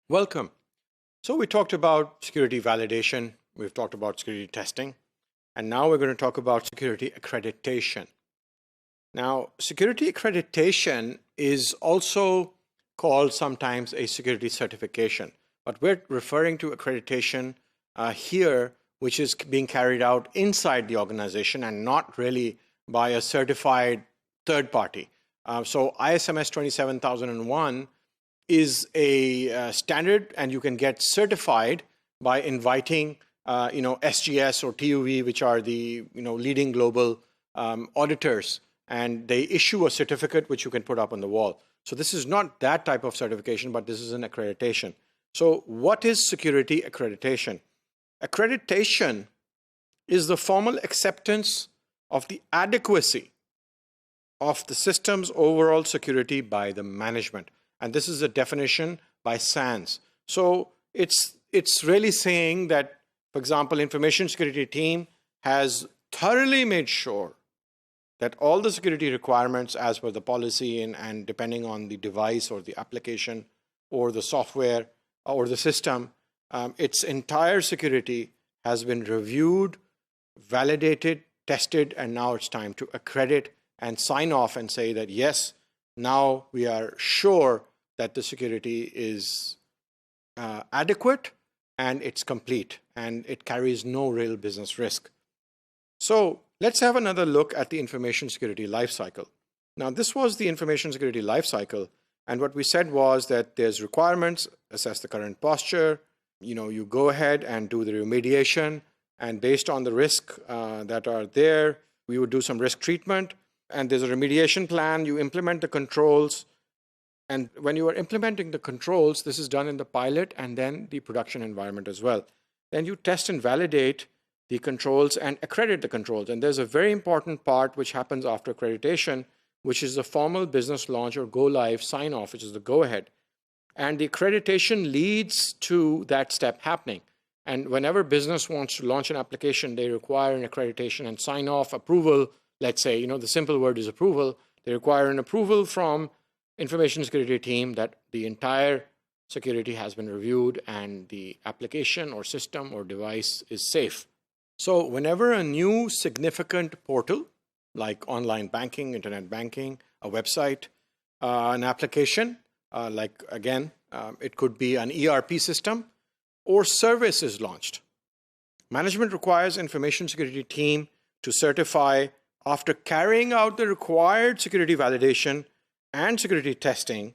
Welcome. So we talked about security validation, we've talked about security testing, and now we're going to talk about security accreditation. Now, security accreditation is also called sometimes a security certification, but we're referring to accreditation here, which is being carried out inside the organization and not really by a certified third party. So ISMS 27001 is a standard, and you can get certified by inviting SGS or TUV, which are the leading global auditors, and they issue a certificate which you can put up on the wall. So this is not that type of certification, but this is an accreditation. So what is security accreditation? Accreditation is the formal acceptance of the adequacy of the system's overall security by the management. And this is a definition by SANS. So it's really saying that, for example, information security team has thoroughly made sure that all the security requirements as per the policy and depending on the device or the application or the software or the system, its entire security has been reviewed, validated, tested, and now it's time to accredit and sign off and say that, yes, now we are sure that the security is adequate and it's complete and it carries no real business risk. So let's have another look at the information security lifecycle. Now, this was the information security lifecycle, and what we said was that there's requirements, assess the current posture, you go ahead and do the remediation, and based on the risk that are there, we would do some risk treatment, and there's a remediation plan, you implement the controls. And when you are implementing the controls, this is done in the pilot and then the production environment as well. Then you test and validate the controls and accredit the controls. And there's a very important part which happens after accreditation, which is the formal business launch or go live sign off, which is the go ahead. And the accreditation leads to that step happening. And whenever business wants to launch an application, they require an accreditation and sign off approval. Let's say, the simple word is approval. They require an approval from information security team that the entire security has been reviewed and the application or system or device is safe. So whenever a new significant portal like online banking, internet banking, a website, an application, it could be an ERP system or service is launched, management requires information security team to certify after carrying out the required security validation and security testing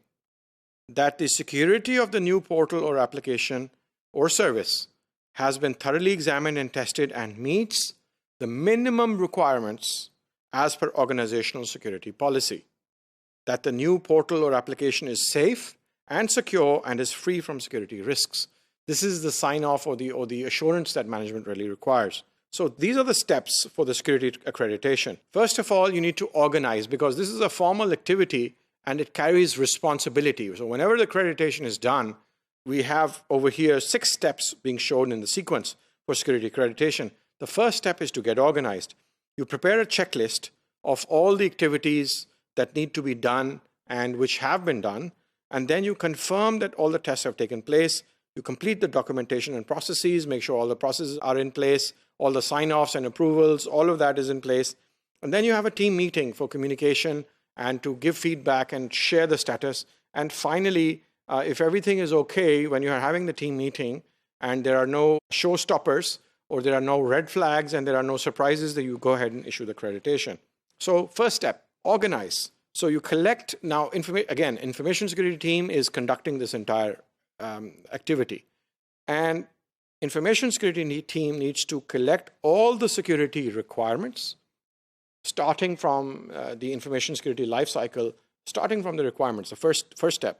that the security of the new portal or application or service has been thoroughly examined and tested and meets the minimum requirements as per organizational security policy, that the new portal or application is safe and secure and is free from security risks. This is the sign-off or the assurance that management really requires. So these are the steps for the security accreditation. First of all, you need to organize, because this is a formal activity and it carries responsibility. So whenever the accreditation is done, we have over here 6 steps being shown in the sequence for security accreditation. The first step is to get organized. You prepare a checklist of all the activities that need to be done and which have been done, and then you confirm that all the tests have taken place. You complete the documentation and processes, make sure all the processes are in place, all the sign-offs and approvals, all of that is in place. And then you have a team meeting for communication and to give feedback and share the status. And finally, if everything is okay, when you are having the team meeting and there are no showstoppers or there are no red flags and there are no surprises, that you go ahead and issue the accreditation. So first step, organize. So you collect now, information security team is conducting this entire activity. And information security team needs to collect all the security requirements, starting from the information security lifecycle, starting from the requirements, the first step.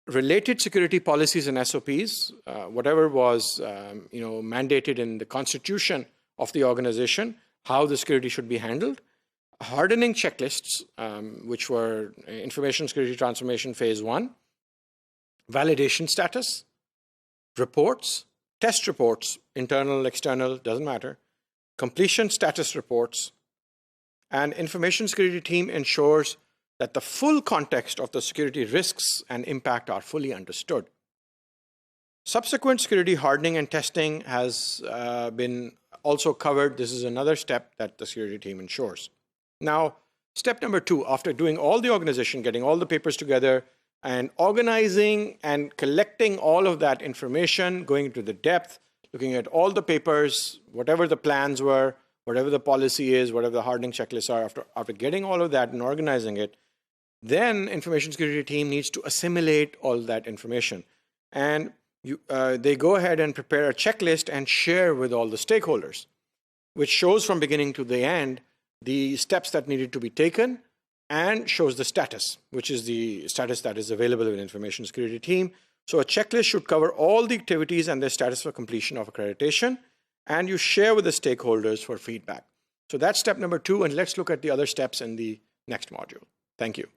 Related security policies and SOPs, whatever was mandated in the constitution of the organization, how the security should be handled. Hardening checklists, which were information security transformation phase 1. Validation status, reports, test reports, internal, external, doesn't matter. Completion status reports. And information security team ensures that the full context of the security risks and impact are fully understood. Subsequent security hardening and testing has been also covered. This is another step that the security team ensures. Now, step number 2, after doing all the organization, getting all the papers together, and organizing and collecting all of that information, going into the depth, looking at all the papers, whatever the plans were, whatever the policy is, whatever the hardening checklists are, after getting all of that and organizing it, then information security team needs to assimilate all that information. And they go ahead and prepare a checklist and share with all the stakeholders, which shows from beginning to the end the steps that needed to be taken and shows the status, which is the status that is available in information security team. So a checklist should cover all the activities and their status for completion of accreditation, and you share with the stakeholders for feedback. So that's step number 2, and let's look at the other steps in the next module. Thank you.